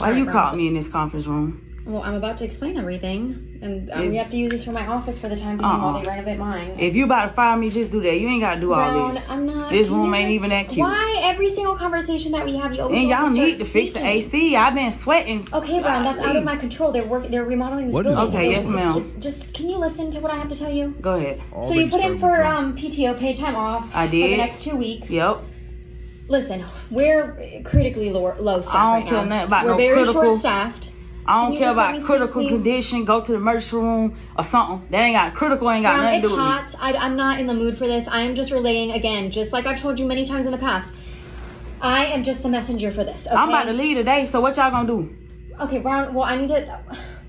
Why you called me in this conference room? Well, I'm about to explain everything, and we have to use this for my office for the time being while they renovate mine. If you about to fire me, just do that. You ain't got to do all this. I'm not. This room ain't even that cute. Why every single conversation that we have, you always and y'all need to fix the AC. I've been sweating. Okay, Brown, that's out of my control. They're remodeling this building. Okay, yes, ma'am. Just can you listen to what I have to tell you? Go ahead. So you put in for PTO, paid time off. I did. For the next 2 weeks. Yep. Listen, we're critically low staffed I don't care nothing about no critical. We're very short-staffed. I don't care about critical condition. Go to the emergency room or something. That ain't got critical. Ain't got nothing to do with me. It's hot. I'm not in the mood for this. I am just relaying again, just like I've told you many times in the past. I am just the messenger for this. Okay? I'm about to leave today. So what y'all gonna do? Okay, Brown. Well, I need to.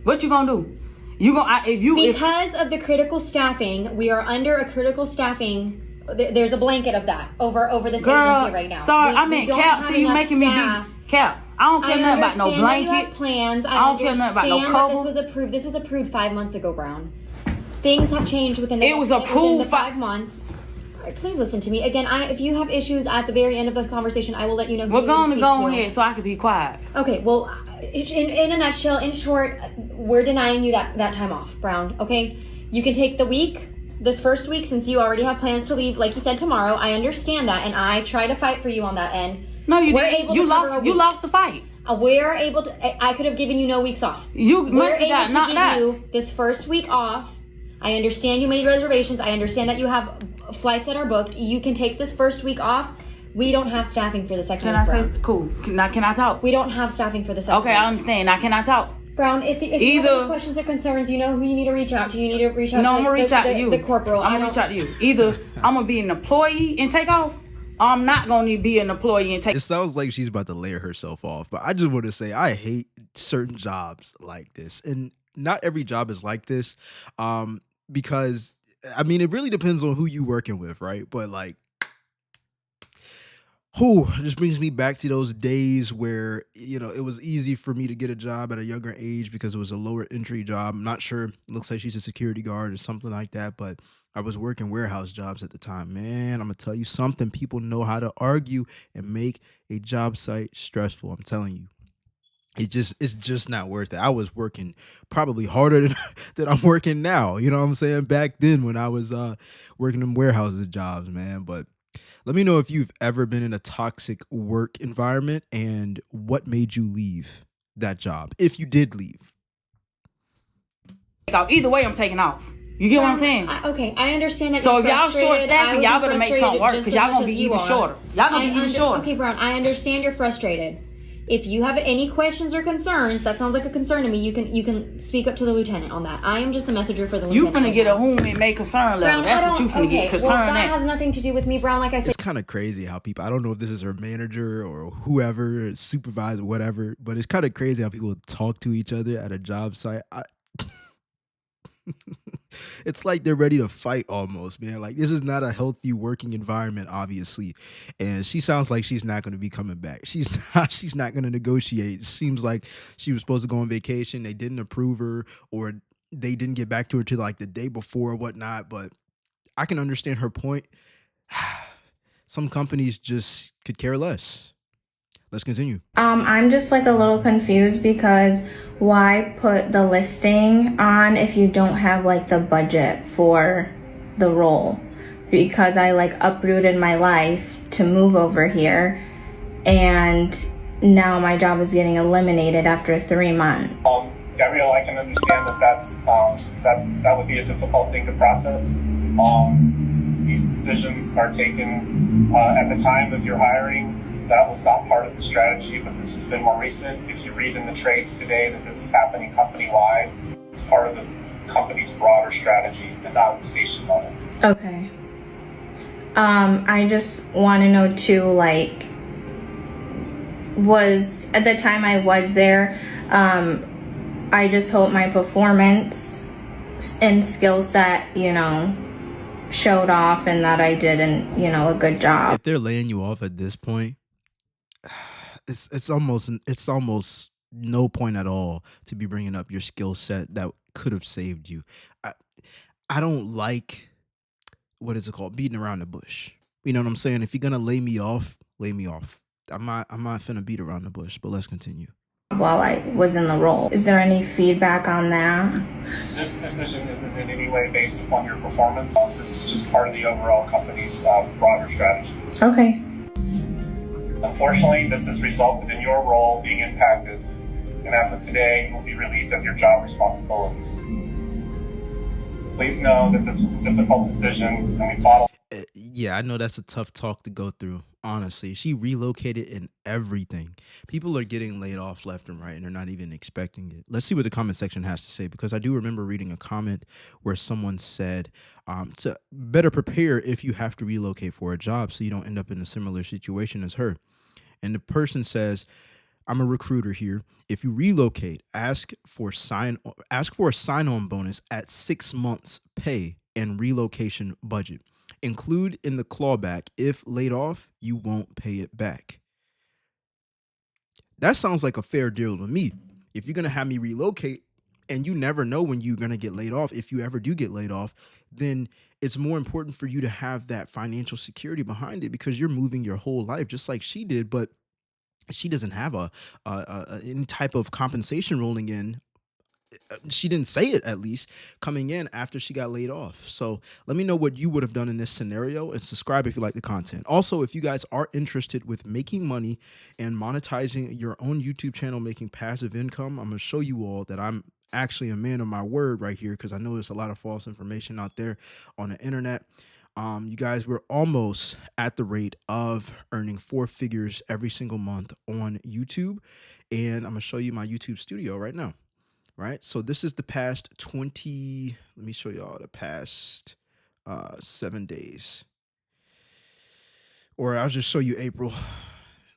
What you gonna do? You gonna because of the critical staffing, we are under a critical staffing. There's a blanket of that over this agency right now. Sorry, I meant Cap. See, you making me be Cap. I don't care nothing about no blanket. Plans. I don't care nothing about no cover. This was approved 5 months ago, Brown. Things have changed within the. It was approved within the 5 months. Right, please listen to me again. If you have issues at the very end of this conversation, I will let you know. We're going to go ahead so I can be quiet. Okay. Well, in a nutshell, in short, we're denying you that time off, Brown. Okay. You can take the week. This first week, since you already have plans to leave, like you said, tomorrow. I understand that, and I try to fight for you on that end. No, you didn't. You lost the fight. We're able to. I could have given you no weeks off. We're able to give you this first week off. I understand you made reservations. I understand that you have flights that are booked. You can take this first week off. We don't have staffing for the second week. Can I say cool? Can I talk? We don't have staffing for the second week. Okay, I understand. Now can I talk? Brown, if you have any questions or concerns, you know who you need to reach out to. You need to reach out to I'm going to reach out to you. The corporal. I'm going to reach out to you. Either I'm going to be an employee and take off, or I'm not going to be an employee and take off. It sounds like she's about to layer herself off, but I just want to say I hate certain jobs like this. And not every job is like this because, I mean, it really depends on who you're working with, right? But like, it just brings me back to those days where, you know, it was easy for me to get a job at a younger age because it was a lower entry job. I'm not sure. It looks like she's a security guard or something like that. But I was working warehouse jobs at the time. Man, I'm going to tell you something. People know how to argue and make a job site stressful. I'm telling you. It's just not worth it. I was working probably harder than I'm working now. You know what I'm saying? Back then when I was working in warehouses jobs, man. But let me know if you've ever been in a toxic work environment and what made you leave that job, if you did leave. Either way, I'm taking off. You get what I'm saying? Okay, I understand that. So if y'all short staffing, y'all better make something work because y'all gonna be even shorter. Y'all gonna be even shorter. Okay, Brown, I understand you're frustrated. If you have any questions or concerns, that sounds like a concern to me. You can speak up to the lieutenant on that. I am just a messenger for the lieutenant. You finna get a whom and make concern level. That's what you finna get concern. Well, that has nothing to do with me, Brown. Like I said, it's kind of crazy how people. I don't know if this is her manager or whoever, supervisor, whatever, but it's kind of crazy how people talk to each other at a job site. It's like they're ready to fight almost, man. Like, this is not a healthy working environment, obviously. And she sounds like she's not going to be coming back. She's not going to negotiate. It seems like she was supposed to go on vacation. They didn't approve her, or they didn't get back to her till like the day before or whatnot. But I can understand her point. Some companies just could care less. Let's continue. I'm just like a little confused because why put the listing on if you don't have like the budget for the role? Because I like uprooted my life to move over here, and now my job is getting eliminated after 3 months. Gabrielle, I can understand that would be a difficult thing to process. These decisions are taken at the time of your hiring. That was not part of the strategy, but this has been more recent. If you read in the trades today that this is happening company-wide, it's part of the company's broader strategy and not at the station level. Okay. I just want to know too, like, was at the time I was there, I just hope my performance and skill set, you know, showed off and that I did a good job. If they're laying you off at this point, it's almost no point at all to be bringing up your skill set that could have saved you. I don't like, what is it called, beating around the bush. You know what I'm saying? If you're gonna lay me off, lay me off. I'm not finna beat around the bush. But let's continue. while I was in the role. Is there any feedback on that? This decision isn't in any way based upon your performance. This is just part of the overall company's broader strategy. Okay. Unfortunately, this has resulted in your role being impacted, and as of today, you will be relieved of your job responsibilities. Please know that this was a difficult decision, and we fought. Yeah, I know that's a tough talk to go through. Honestly, she relocated and everything. People are getting laid off left and right, and they're not even expecting it. Let's see what the comment section has to say, because I do remember reading a comment where someone said to better prepare if you have to relocate for a job, so you don't end up in a similar situation as her. And the person says, I'm a recruiter here. If you relocate, ask for a sign-on bonus at 6 months pay and relocation budget. Include in the clawback, if laid off, you won't pay it back. That sounds like a fair deal to me. If you're going to have me relocate and you never know when you're going to get laid off, if you ever do get laid off, then it's more important for you to have that financial security behind it, because you're moving your whole life just like she did, but she doesn't have any type of compensation rolling in. She didn't say it, at least, coming in after she got laid off. So let me know what you would have done in this scenario, and subscribe if you like the content. Also, if you guys are interested with making money and monetizing your own YouTube channel, making passive income, I'm going to show you all that I'm actually a man of my word right here, because I know there's a lot of false information out there on the internet. You guys, we're almost at the rate of earning 4 figures every single month on YouTube, and I'm going to show you my YouTube studio right now. Right, so this is the past 20. Let me show y'all the past 7 days, or I'll just show you April.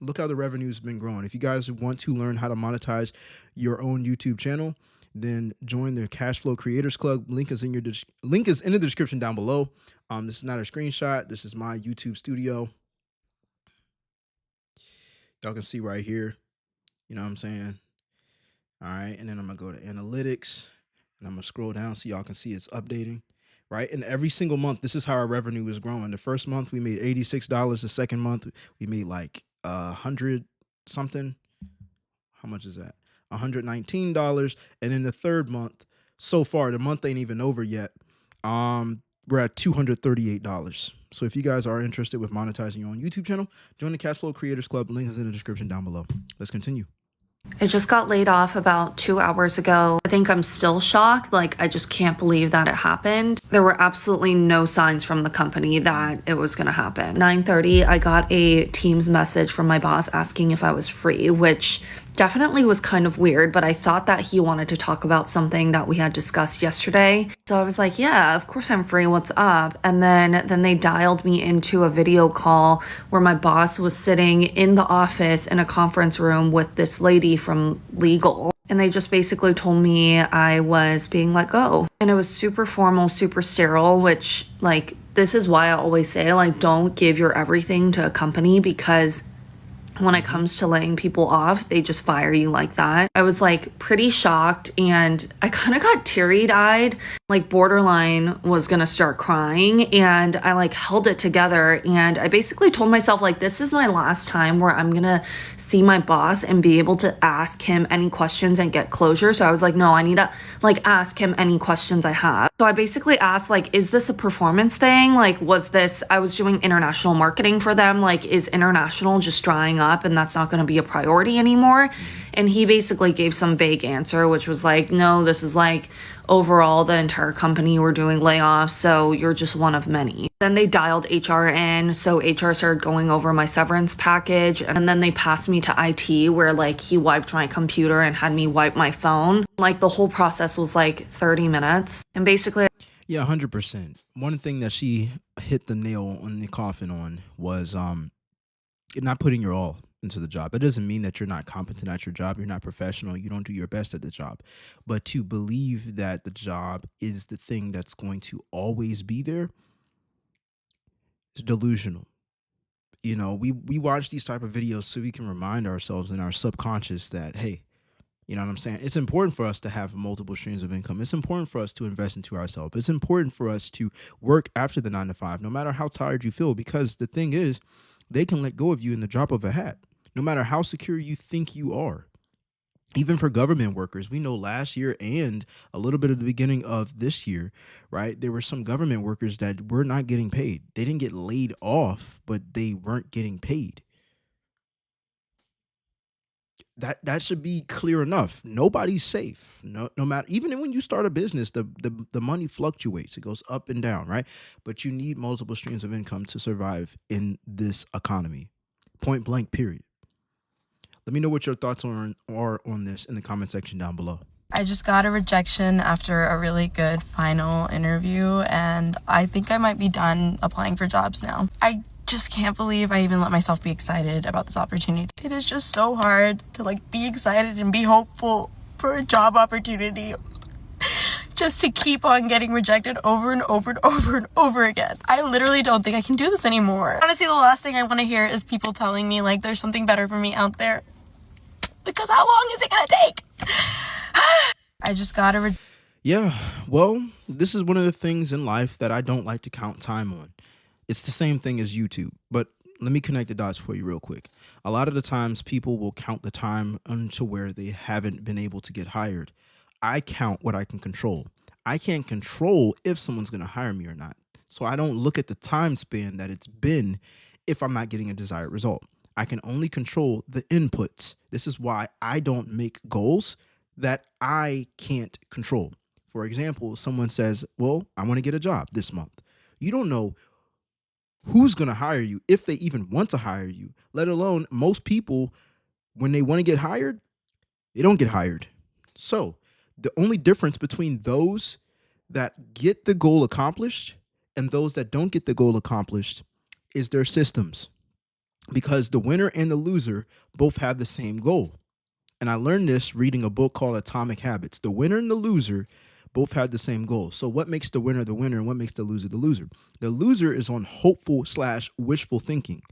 Look how the revenue's been growing. If you guys want to learn how to monetize your own YouTube channel, then join the Cash Flow Creators Club. Link is in the description down below. This is not a screenshot. This is my YouTube studio. Y'all can see right here. You know what I'm saying? All right, and then I'm gonna go to analytics, and I'm gonna scroll down so y'all can see it's updating, right? And every single month, this is how our revenue is growing. The first month we made $86. The second month we made like 100 something. How much is that? $119. And in the third month, so far the month ain't even over yet. We're at $238. So if you guys are interested with monetizing your own YouTube channel, join the Cash Flow Creators Club. Link is in the description down below. Let's continue. I just got laid off about 2 hours ago. I think I'm still shocked. Like, I just can't believe that it happened. There were absolutely no signs from the company that it was going to happen. 9:30, I got a Teams message from my boss asking if I was free, which definitely was kind of weird, but I thought that he wanted to talk about something that we had discussed yesterday. So I was like, yeah, of course I'm free. What's up? And then they dialed me into a video call where my boss was sitting in the office in a conference room with this lady from legal. And they just basically told me I was being let go. And it was super formal, super sterile, which, like, this is why I always say, like, don't give your everything to a company, because when it comes to laying people off, they just fire you like that. I was like pretty shocked, and I kind of got teary-eyed, like borderline was gonna start crying, and I like held it together, and I basically told myself, like, this is my last time where I'm gonna see my boss and be able to ask him any questions and get closure. So I was like, no, I need to like ask him any questions I have. So I basically asked, like, is this a performance thing? Like, I was doing international marketing for them. Like, is international just drying up and that's not going to be a priority anymore? And he basically gave some vague answer, which was like, no, this is like overall the entire company, we're doing layoffs, so you're just one of many. Then they dialed HR in, so HR started going over my severance package, and then they passed me to IT, where like he wiped my computer and had me wipe my phone. Like, the whole process was like 30 minutes, and basically, yeah, 100%. One thing that she hit the nail on the coffin on was not putting your all into the job. It doesn't mean that you're not competent at your job, you're not professional, you don't do your best at the job. But to believe that the job is the thing that's going to always be there is delusional. You know, we watch these type of videos so we can remind ourselves in our subconscious that, hey, you know what I'm saying? It's important for us to have multiple streams of income. It's important for us to invest into ourselves. It's important for us to work after the 9 to 5, no matter how tired you feel, because the thing is, they can let go of you in the drop of a hat, no matter how secure you think you are. Even for government workers, we know last year and a little bit of the beginning of this year, right? There were some government workers that were not getting paid. They didn't get laid off, but they weren't getting paid. That should be clear enough. Nobody's safe. No matter, even when you start a business, the money fluctuates. It goes up and down, right? But you need multiple streams of income to survive in this economy. Point blank, period. Let me know what your thoughts are on this in the comment section down below. I just got a rejection after a really good final interview, and I think I might be done applying for jobs now. I just can't believe I even let myself be excited about this opportunity. It is just so hard to be excited and be hopeful for a job opportunity just to keep on getting rejected over and over and over and over again. I literally don't think I can do this anymore. Honestly, the last thing I want to hear is people telling me there's something better for me out there. Because how long is it gonna take? I just gotta Yeah, well, this is one of the things in life that I don't like to count time on. It's the same thing as YouTube, but let me connect the dots for you real quick. A lot of the times people will count the time until where they haven't been able to get hired. I count what I can control. I can't control if someone's going to hire me or not. So I don't look at the time span that it's been if I'm not getting a desired result. I can only control the inputs. This is why I don't make goals that I can't control. For example, someone says, well, I want to get a job this month. You don't know who's going to hire you, if they even want to hire you, let alone most people, when they want to get hired, they don't get hired. So the only difference between those that get the goal accomplished and those that don't get the goal accomplished is their systems, because the winner and the loser both have the same goal. And I learned this reading a book called Atomic Habits. The winner and the loser both have the same goal. So what makes the winner and what makes the loser the loser? The loser is on hopeful/wishful thinking.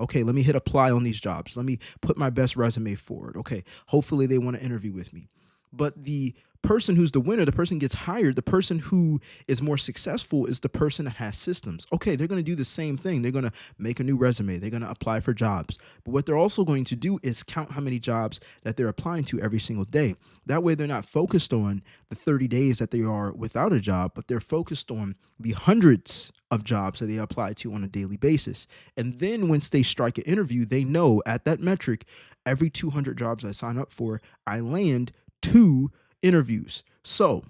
Okay, let me hit apply on these jobs. Let me put my best resume forward. Okay, hopefully they want to interview with me. But the person who's the winner, the person gets hired, the person who is more successful is the person that has systems. Okay, they're going to do the same thing. They're going to make a new resume. They're going to apply for jobs. But what they're also going to do is count how many jobs that they're applying to every single day. That way they're not focused on the 30 days that they are without a job, but they're focused on the hundreds of jobs that they apply to on a daily basis. And then once they strike an interview, they know at that metric, every 200 jobs I sign up for, I land 2 interviews. So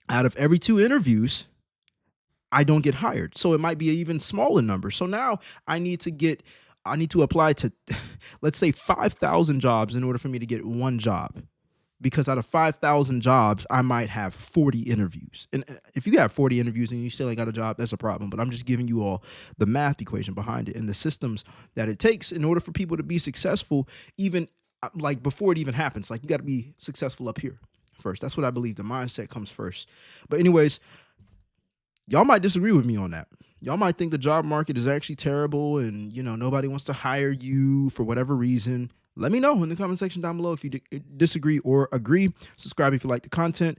out of every 2 interviews, I don't get hired. So it might be an even smaller number. So now I need to apply to, let's say 5,000 jobs in order for me to get 1 job. Because out of 5,000 jobs, I might have 40 interviews. And if you have 40 interviews and you still ain't got a job, that's a problem. But I'm just giving you all the math equation behind it and the systems that it takes in order for people to be successful, even before it even happens. You got to be successful up here first. That's what I believe. The mindset comes first. But anyways, y'all might disagree with me on that. Y'all might think the job market is actually terrible and, nobody wants to hire you for whatever reason. Let me know in the comment section down below if you disagree or agree. Subscribe if you like the content.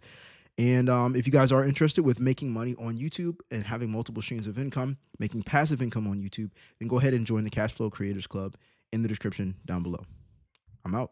And if you guys are interested with making money on YouTube and having multiple streams of income, making passive income on YouTube, then go ahead and join the Cash Flow Creators Club in the description down below. I'm out.